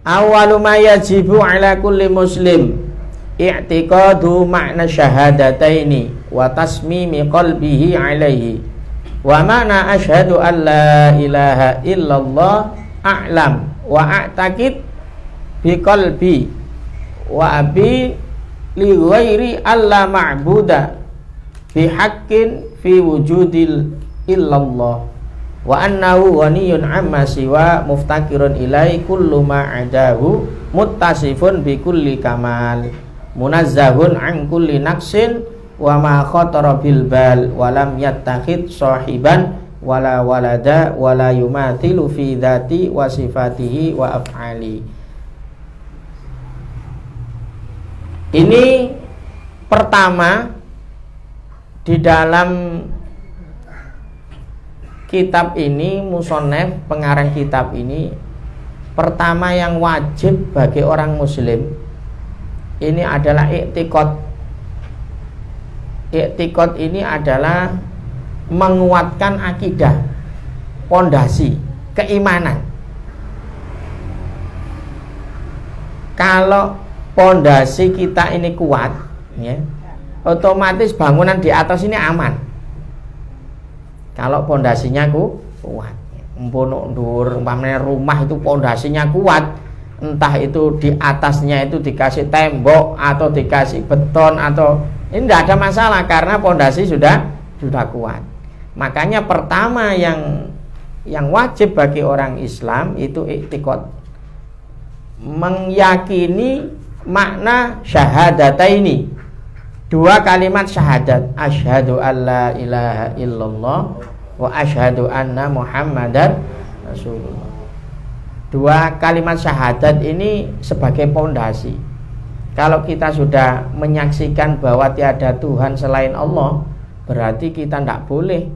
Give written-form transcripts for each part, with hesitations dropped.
Awwalu ma yajibu ala kulli muslim i'tiqadu ma'na syahadataini wa tasmimi qalbihi alaihi wa ma'na asyhadu an la ilaha illallah a'lam wa a'taqid bi qalbi wa abi li ghairi alla ma'buda bi haqqin fi wujudil illallah wa annahu ghaniyun amma siwa muftaqirun ilai kullu ma adahu muttasifun bi kulli kamal munazzahun an kulli naqsin wa ma khatara bil bal wa lam yattakhid sahiban wala walada wala yumathilu fi dzati wa sifatihi wa af'ali. Ini pertama di dalam kitab ini, musonef pengarang kitab ini, pertama yang wajib bagi orang muslim ini adalah i'tiqad. I'tiqad ini adalah menguatkan akidah, pondasi, keimanan. Kalau pondasi kita ini kuat, ya, otomatis bangunan di atas ini aman. Kalau pondasinya kuat, umpamanya rumah itu pondasinya kuat, entah itu di atasnya itu dikasih tembok atau dikasih beton atau ini tidak ada masalah karena pondasi sudah kuat. Makanya pertama yang wajib bagi orang Islam itu i'tiqad, meyakini makna syahadataini, dua kalimat syahadat, asyhadu alla ilaha illallah wa asyhadu anna muhammadar rasulullah. Dua kalimat syahadat ini sebagai pondasi. Kalau kita sudah menyaksikan bahwa tiada Tuhan selain Allah, berarti kita tidak boleh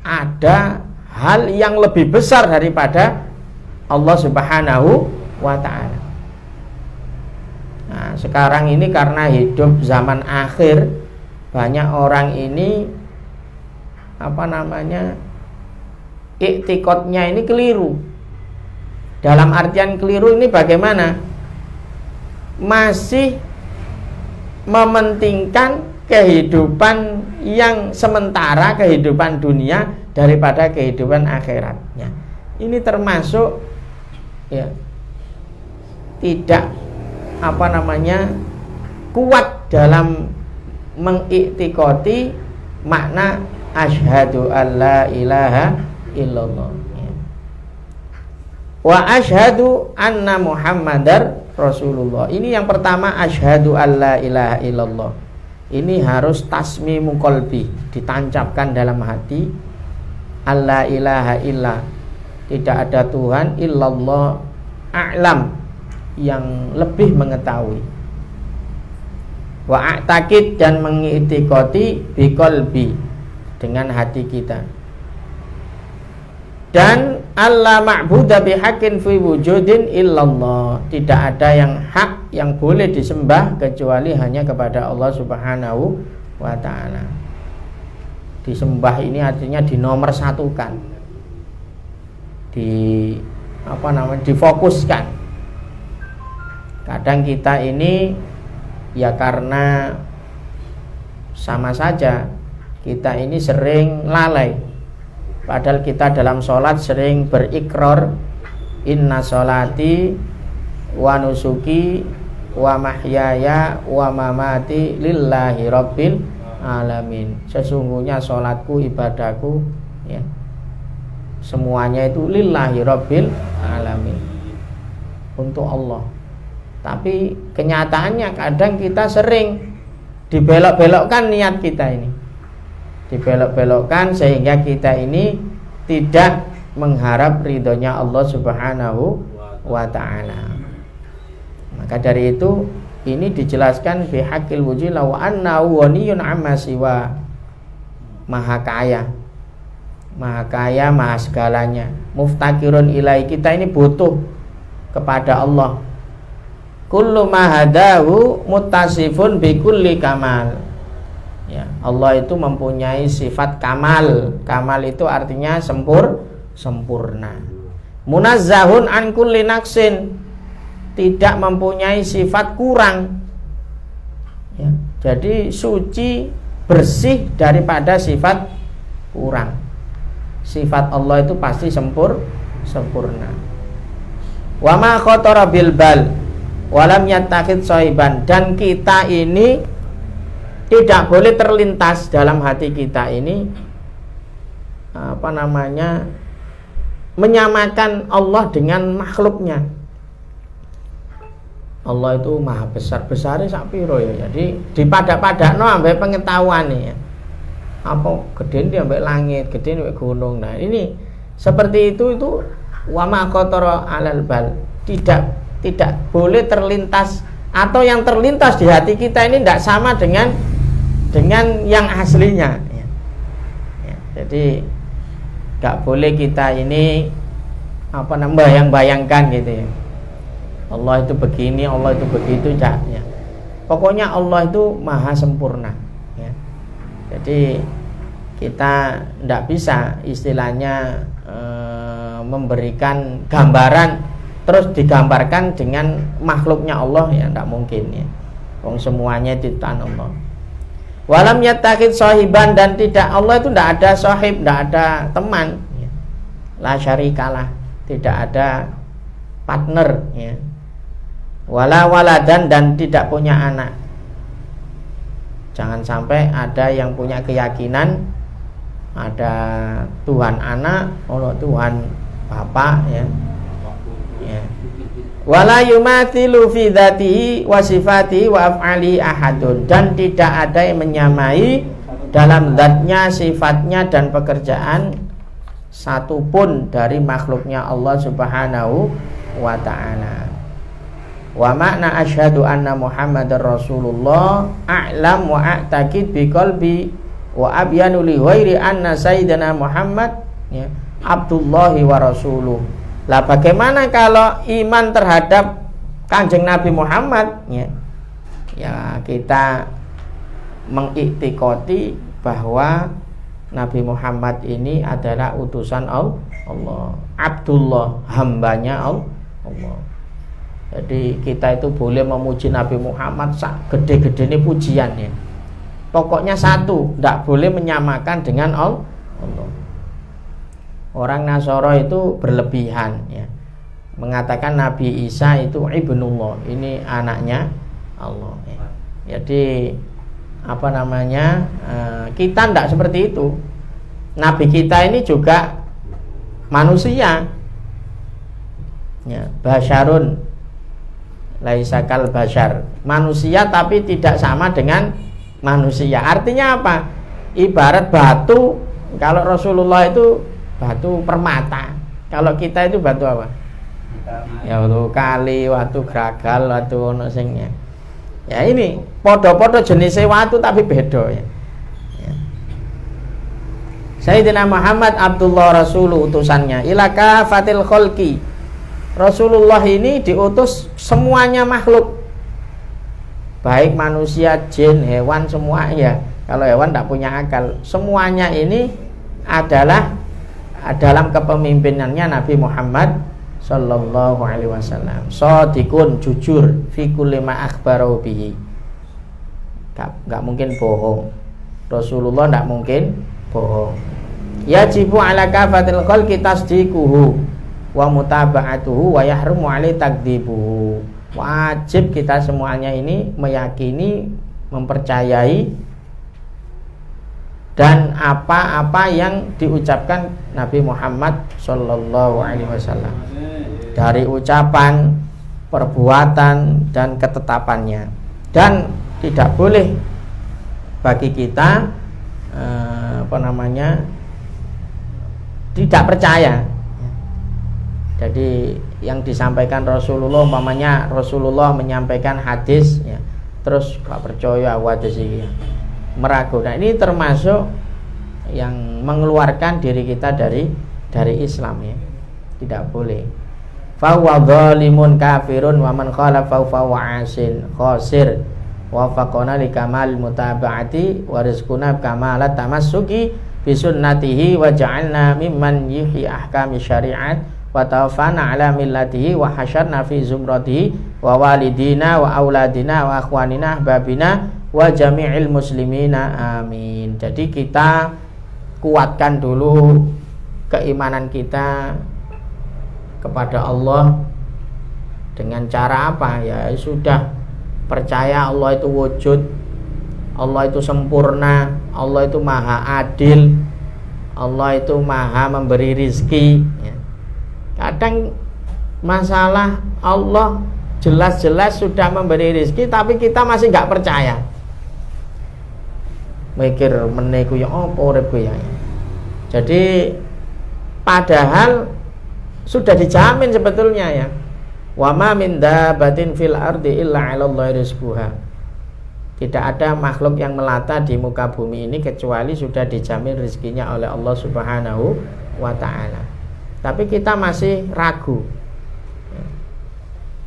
ada hal yang lebih besar daripada Allah Subhanahu wa ta'ala. Nah, sekarang ini karena hidup zaman akhir, banyak orang ini i'tiqadnya ini keliru. Dalam artian keliru ini bagaimana? Masih mementingkan kehidupan yang sementara, kehidupan dunia daripada kehidupan akhiratnya. Ini termasuk ya tidak kuat dalam mengiktikoti makna asyhadu alla ilaha illallah wa asyhadu anna muhammadar rasulullah. Ini yang pertama, asyhadu alla ilaha illallah. Ini harus tasmimu qalbi, ditancapkan dalam hati. Alla ilaha illa, tidak ada Tuhan illallah a'lam, yang lebih mengetahui. Wa a'taqid, dan mengitikoti biqalbi, dengan hati kita. Dan alla ma'budu bihaqqin fi wujudin illallah, tidak ada yang hak yang boleh disembah kecuali hanya kepada Allah Subhanahu wa ta'ala. Disembah ini artinya dinomorsatukan, difokuskan. Kadang kita ini ya karena sama saja kita ini sering lalai, padahal kita dalam sholat sering berikrar inna sholati wa nusuki wa mahyaya wa mamati lillahi rabbil alamin. Sesungguhnya sholatku, ibadahku, ya, semuanya itu lillahi rabbil alamin, untuk Allah. Tapi kenyataannya kadang kita sering dibelok-belokkan niat kita ini, dibelok-belokkan sehingga kita ini tidak mengharap ridhonya Allah Subhanahu wa ta'ala. Maka dari itu ini dijelaskan bihaqqil wujud wa annahu ghaniyun amma siwa, maha kaya, maha segalanya. Muftaqirun ilai, kita ini butuh kepada Allah. Kullu ma hadahu muttasifun bi kulli kamal. Ya, Allah itu mempunyai sifat kamal. Kamal itu artinya sempurna. Munazzahun an kulli naqsin, tidak mempunyai sifat kurang. Ya, jadi suci, bersih daripada sifat kurang. Sifat Allah itu pasti sempurna. Wa ma khatara bil bal walam yattakhid sahiban, dan kita ini tidak boleh terlintas dalam hati kita ini menyamakan Allah dengan makhluknya. Allah itu maha besar-besarnya sak piro ya. Jadi dipadak-padakno ambek pengetahuan ya. Apa gede dia ambek langit, gede ambek gunung. Nah, ini seperti itu wa ma qatara alal bal. Tidak boleh terlintas, atau yang terlintas di hati kita ini tidak sama dengan yang aslinya ya. Jadi gak boleh kita ini bayang-bayangkan gitu ya. Allah itu begini, Allah itu begitu ya. Pokoknya Allah itu maha sempurna ya. Jadi kita tidak bisa istilahnya memberikan gambaran terus digambarkan dengan makhluknya Allah ya, tidak mungkin ya. Wong semuanya ciptaan Allah. Walam yattakhid sahiban, dan tidak, Allah itu tidak ada sahib, tidak ada teman ya. La syarikalah, tidak ada partner ya. Wala waladan, dan tidak punya anak. Jangan sampai ada yang punya keyakinan ada Tuhan anak, Tuhan bapak ya. Wala yumathilu fi dzatihi wa sifatihi wa af'ali ahadun, dan tidak ada yang menyamai dalam zatnya, sifatnya dan pekerjaan satupun dari makhluknya Allah Subhanahu wa ta'ala. Wa makna asyhadu anna Muhammadar Rasulullah a'lam wa a'taqid bi qalbi wa abyanu li ghairi anna sayyidina Muhammad ya, Abdullahi wa rasuluh. Lah bagaimana kalau iman terhadap Kanjeng Nabi Muhammad ya, kita mengiktikoti bahwa Nabi Muhammad ini adalah utusan Allah, Abdullah, hambanya Allah. Jadi kita itu boleh memuji Nabi Muhammad sak gede-gede ini pujian ya. Pokoknya satu, tidak boleh menyamakan dengan Allah. Orang Nasara itu berlebihan ya, mengatakan Nabi Isa itu ibnullah, ini anaknya Allah ya. Jadi kita tidak seperti itu. Nabi kita ini juga manusia ya, basyarun laisa kal basyar, manusia tapi tidak sama dengan manusia. Artinya apa? Ibarat batu, kalau Rasulullah itu batu permata, kalau kita itu batu apa? Ya batu kali, batu gragal, batu ono singnya. Ya ini podo-podo jenisnya watu tapi beda ya. Sayyidina Muhammad Abdullah Rasuluh, utusannya ilaka fatil kholqi. Rasulullah ini diutus semuanya makhluk, baik manusia, jin, hewan, semua ya. Kalau hewan tidak punya akal, semuanya ini adalah dalam kepemimpinannya Nabi Muhammad Sallallahu Alaihi Wasallam. Shadiqun, jujur, fi kulli ma akhbaru bihi. Gak mungkin bohong. Rasulullah tidak mungkin bohong. Yajibu ala kafatil khalqi tasdiquhu wa mutaba'atuhu wa yahrumu alai takdzibuhu. Wajib kita semuanya ini meyakini, mempercayai dan apa-apa yang diucapkan Nabi Muhammad Sallallahu Alaihi Wasallam, dari ucapan, perbuatan dan ketetapannya. Dan tidak boleh bagi kita tidak percaya. Jadi yang disampaikan Rasulullah, umpamanya Rasulullah menyampaikan hadis ya, terus gak percaya hadis ini ya, meragu. Nah ini termasuk yang mengeluarkan diri kita dari Islam ya. Tidak boleh. Fa huwa zalimun kafirun wa man khalafa fa huwa asin khasir wa faqana li kamal mutaba'ati wa rizquna kamalat tamassuki bi sunnatihi wa ja'alna mimman yuhi ahkami syariat wa tawaffana ala millatihi wa hasyarna fi zumratihi wa walidina wa auladina wa akhwanina ahbabina wa jami'il muslimina amin. Jadi kita kuatkan dulu keimanan kita kepada Allah dengan cara apa? Ya sudah, percaya Allah itu wujud, Allah itu sempurna, Allah itu maha adil, Allah itu maha memberi rizki ya. Kadang masalah Allah jelas-jelas sudah memberi rizki, tapi kita masih nggak percaya, mikir meneku ya apa uripku ya. Jadi padahal sudah dijamin sebetulnya ya. Wa ma min dabbatin fil ardi illa 'alallahi rizquha. Tidak ada makhluk yang melata di muka bumi ini kecuali sudah dijamin rezekinya oleh Allah Subhanahu wa taala. Tapi kita masih ragu.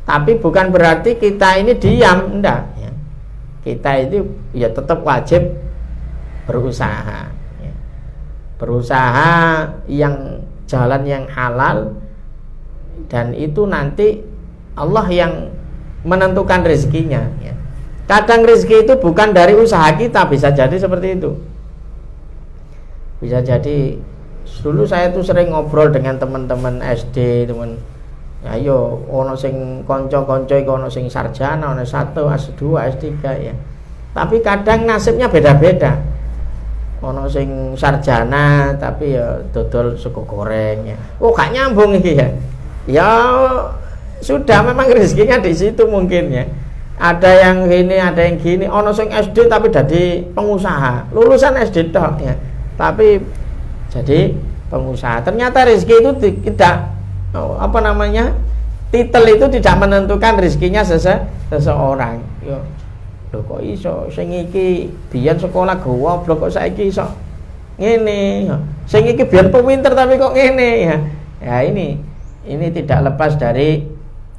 Tapi bukan berarti kita ini diam, enggak ya. Kita itu ya tetap wajib berusaha ya. Berusaha yang jalan yang halal, dan itu nanti Allah yang menentukan rezekinya ya. Kadang rezeki itu bukan dari usaha kita, bisa jadi seperti itu. Bisa jadi dulu saya tuh sering ngobrol dengan teman-teman SD, teman ayo ono sing kanca-kanca iku ono sing sarjana, ono S1, S2, S3 ya. Tapi kadang nasibnya beda-beda. Ono sing sarjana tapi ya dodol sego goreng ya. Oh, gak nyambung iki ya. Ya sudah, memang rezekinya di situ mungkin ya. Ada yang gini, ada yang gini. Ono sing SD tapi jadi pengusaha, lulusan SD tok ya, tapi jadi pengusaha. Ternyata rezeki itu tidak apa namanya, titel itu tidak menentukan rezekinya seseorang. Yo, lho kok iso sing iki biyen sekolah goblok kok saiki iso ngene. Sing iki biyen pinter tapi kok ngene ya. Ya ini tidak lepas dari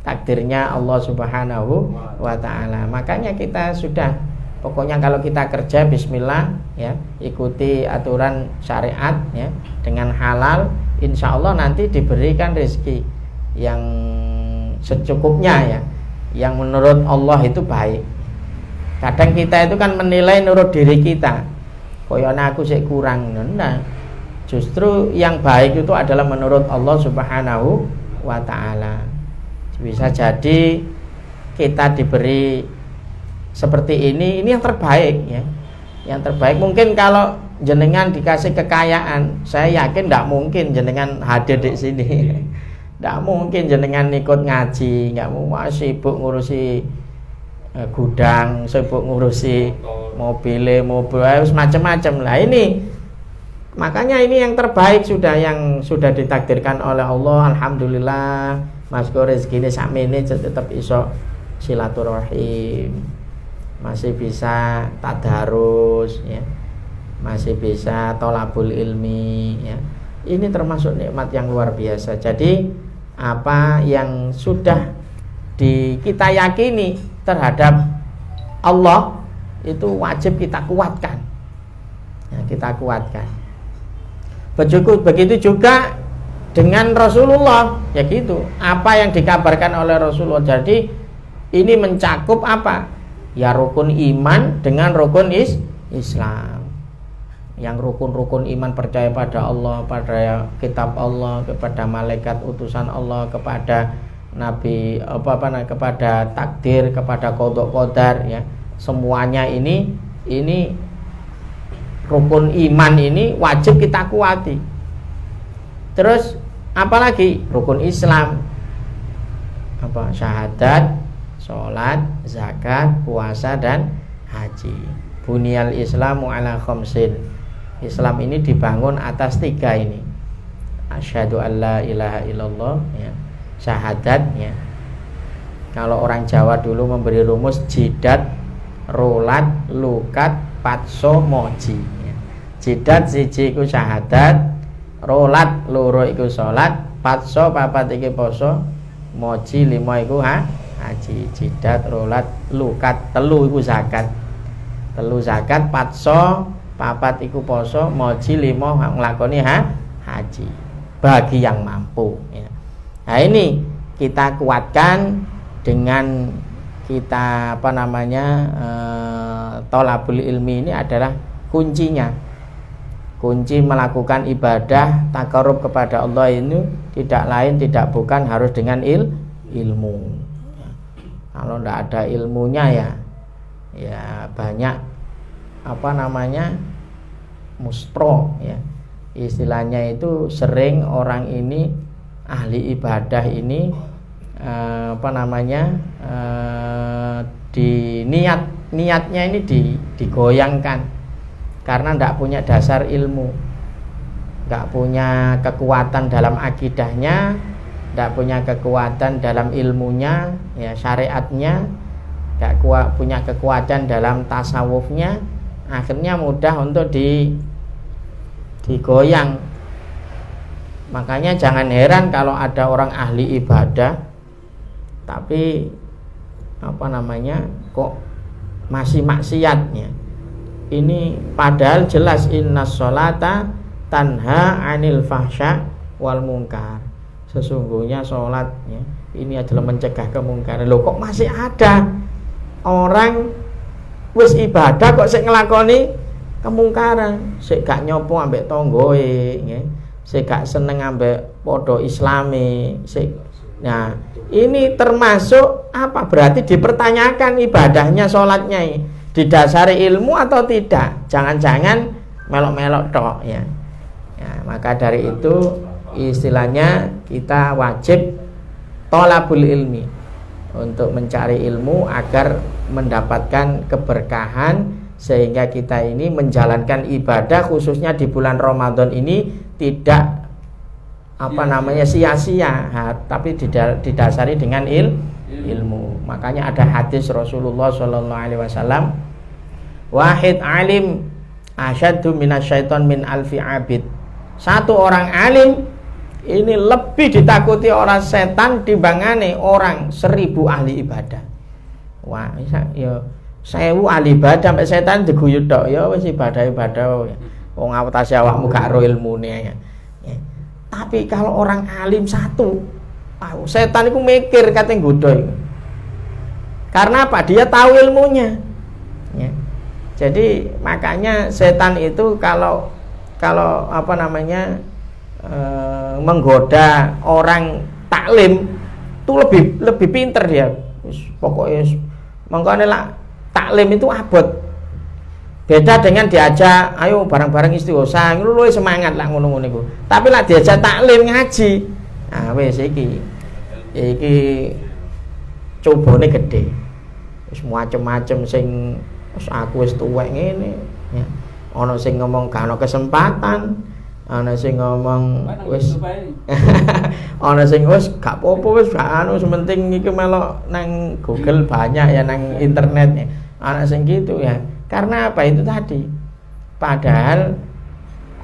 takdirnya Allah Subhanahu wa taala. Makanya kita sudah, pokoknya kalau kita kerja bismillah ya, ikuti aturan syariat ya, dengan halal, insya Allah nanti diberikan rezeki yang secukupnya ya, yang menurut Allah itu baik. Kadang kita itu kan menilai menurut diri kita, koyone aku sik kurang. Nah, justru yang baik itu adalah menurut Allah Subhanahu wa taala. Bisa jadi kita diberi seperti ini yang terbaik ya. Yang terbaik. Mungkin kalau jenengan dikasih kekayaan, saya yakin tidak mungkin jenengan hadir di sini. Tidak mungkin jenengan ikut ngaji, nggak mau, sibuk ngurusi gudang, sibuk ngurusi mobil, macam-macam lah. Ini makanya ini yang terbaik sudah, yang sudah ditakdirkan oleh Allah. Alhamdulillah, Mas go rezekine sakmene tetap iso silaturahim, masih bisa tadarus ya, masih bisa tolabul ilmi ya. Ini termasuk nikmat yang luar biasa. Jadi apa yang sudah kita yakini terhadap Allah itu wajib kita kuatkan ya, kita kuatkan. Begitu juga dengan Rasulullah ya gitu. Apa yang dikabarkan oleh Rasulullah. Jadi ini mencakup apa? Ya rukun iman dengan rukun Islam. Yang rukun-rukun iman percaya pada Allah, pada kitab Allah, kepada malaikat utusan Allah, kepada nabi kepada takdir, kepada qada qadar ya. Semuanya ini rukun iman ini wajib kita kuati. Terus apalagi rukun Islam, apa? Syahadat, sholat, zakat, puasa, dan haji. Bunyal Islamu ala khamsin. Islam ini dibangun atas 3 ini. Asyhadu an la ilaha illallah ya. Syahadat ya. Kalau orang Jawa dulu memberi rumus jidat, rolat, lukat, patso, moji ya. Jidat siji iku syahadat, rolat loro iku salat, patso papat iki poso, moji 5 iku haji. Jidat, rolat, lukat, telu iku zakat. Telu zakat, patso papat iku poso, moji 5 nglakoni haji. Bagi yang mampu ya. Nah ini kita kuatkan dengan kita thalabul ilmi ini adalah kuncinya. Kunci melakukan ibadah takarub kepada Allah ini tidak lain tidak bukan harus dengan ilmu. Kalau tidak ada ilmunya ya banyak muspro ya. Istilahnya itu sering orang ini ahli ibadah ini niatnya ini digoyangkan karena tidak punya dasar ilmu, tidak punya kekuatan dalam akidahnya, tidak punya kekuatan dalam ilmunya ya, syariatnya, tidak punya kekuatan dalam tasawufnya, akhirnya mudah untuk digoyang. Makanya jangan heran kalau ada orang ahli ibadah tapi kok masih maksiatnya. Ini padahal jelas innas sholata tanha 'anil fahsya wal munkar. Sesungguhnya sholatnya ini adalah mencegah kemungkaran. Loh kok masih ada orang wis ibadah kok sik nglakoni kemungkaran, sik gak nyopo ambek tanggoe nggih, sik gak seneng ambek padha islame, sik. Nah, ini termasuk apa? Berarti dipertanyakan ibadahnya, sholatnya didasari ilmu atau tidak? Jangan-jangan melok-melok tok ya. Maka dari itu istilahnya kita wajib thalabul ilmi, untuk mencari ilmu agar mendapatkan keberkahan, sehingga kita ini menjalankan ibadah khususnya di bulan Ramadan ini tidak sia-sia, tapi didasari dengan ilmu. Makanya ada hadis Rasulullah SAW, wahid alim asyaddu minasyaiton min alfi abid. Satu orang alim ini lebih ditakuti orang setan timbangane orang 1000 ahli ibadah. Wah, ya 1000 ahli ibadah sampai setan diguyut tok ya wis ibadah-ibadah. Wong awetase awakmu gak ro ilmune ya. Tapi kalau orang alim satu, setan itu mikir kate nggodha iku. Karena apa? Dia tahu ilmunya. Ya. Jadi makanya setan itu kalau menggoda orang taklim itu lebih pinter dia. Pokoknya mangkane lah taklim itu abot. Beda dengan diajak ayo bareng-bareng istighosa, luwih semangat lah ngono-ngono iku. Tapi lah diajak taklim ngaji. Nah wis iki cobane gede. Wis macem-macem sing aku wis tuwek ngene ya. Ana sing ngomong gak ana kesempatan, ana sing ngomong wis ana sing wis gak apa-apa wis gak anu, sementing iki melok nang Google banyak ya, nang internet ya. Ana sing gitu ya. Karena apa itu tadi? Padahal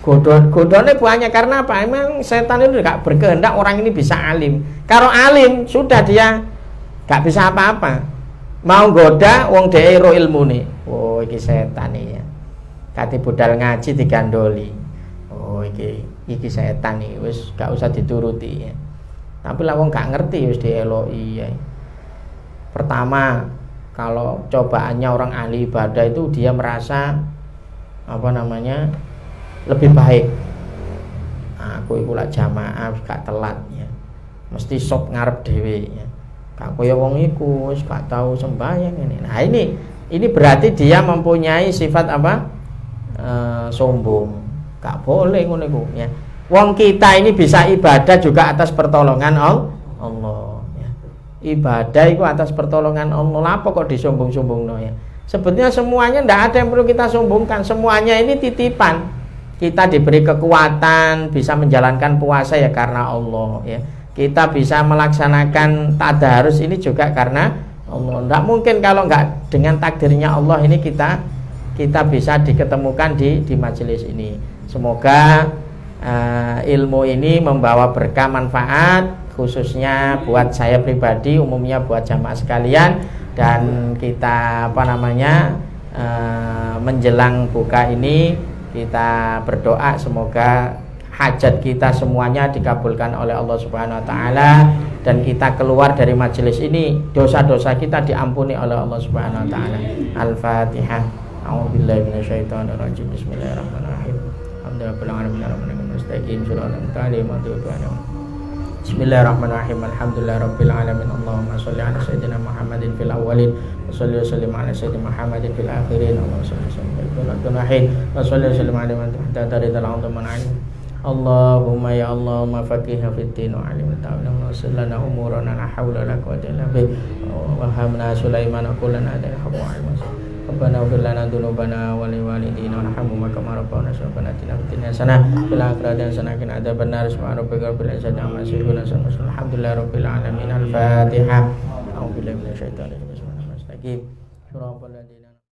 godone banyak. Karena apa? Emang setan itu gak berkehendak orang ini bisa alim. Kalau alim sudah dia gak bisa apa-apa. Mau goda wong dhewe ro ilmune. Oh iki setan ya. Kati budal ngaji digandoli. Oh iki setan iki wis gak usah dituruti ya. Tapi lah wong gak ngerti wis dieloki ya. Pertama, kalau cobaannya orang ahli ibadah itu dia merasa lebih baik. Aku iku lak jamaah gak telat ya. Mesti sop ngarep dhewe ya. Gak kaya wong iku wis gak tahu sembahyang ini. Nah, ini berarti dia mempunyai sifat sombong. Gak boleh ngono iku ya. Wong kita ini bisa ibadah juga atas pertolongan Allah. Ibadah itu atas pertolongan Allah. Apa kok disombong-sombongno ya? Sebetulnya semuanya tidak ada yang perlu kita sombongkan. Semuanya ini titipan. Kita diberi kekuatan bisa menjalankan puasa ya karena Allah ya. Kita bisa melaksanakan tadarus ini juga karena Allah. Tidak mungkin kalau nggak dengan takdirnya Allah ini kita bisa diketemukan di majelis ini. Semoga ilmu ini membawa berkah manfaat, khususnya buat saya pribadi, umumnya buat jamaah sekalian. Dan kita menjelang buka ini kita berdoa semoga hajat kita semuanya dikabulkan oleh Allah Subhanahu wa taala, dan kita keluar dari majelis ini dosa-dosa kita diampuni oleh Allah Subhanahu wa taala. Al-Fatihah. A'udzubillahi minasyaitonirrajim. Bismillahirrahmanirrahim. Bismillahirrahmanirrahim. Alhamdulillahirabbil alamin. Allahumma shalli ala sayyidina Muhammadin fil awwalin wa shalli wa sallim ala sayyidina Muhammadin fil akhirin. Allahumma shalli wa sallim ala man tahta ridal alim. Allahumma ya Allahumma faqihna fid din wa alimna ta'ala wa sallana umurana la haula la quwwata illa billah wa hamna Sulaiman qulana ada hawa Rabbana ighfir lana dzunubana wa li walidina warhamhum kama rabbana saghira atina fid dunya hasanah fil akhirati hasanah wa qina adzabannar subhana rabbika rabbil izzati amma yasifun alhamdulillahi rabbil alamin. Al-Fatihah. A'udzu billahi minasyaitonir rajim. Bismillahirrahmanirrahim.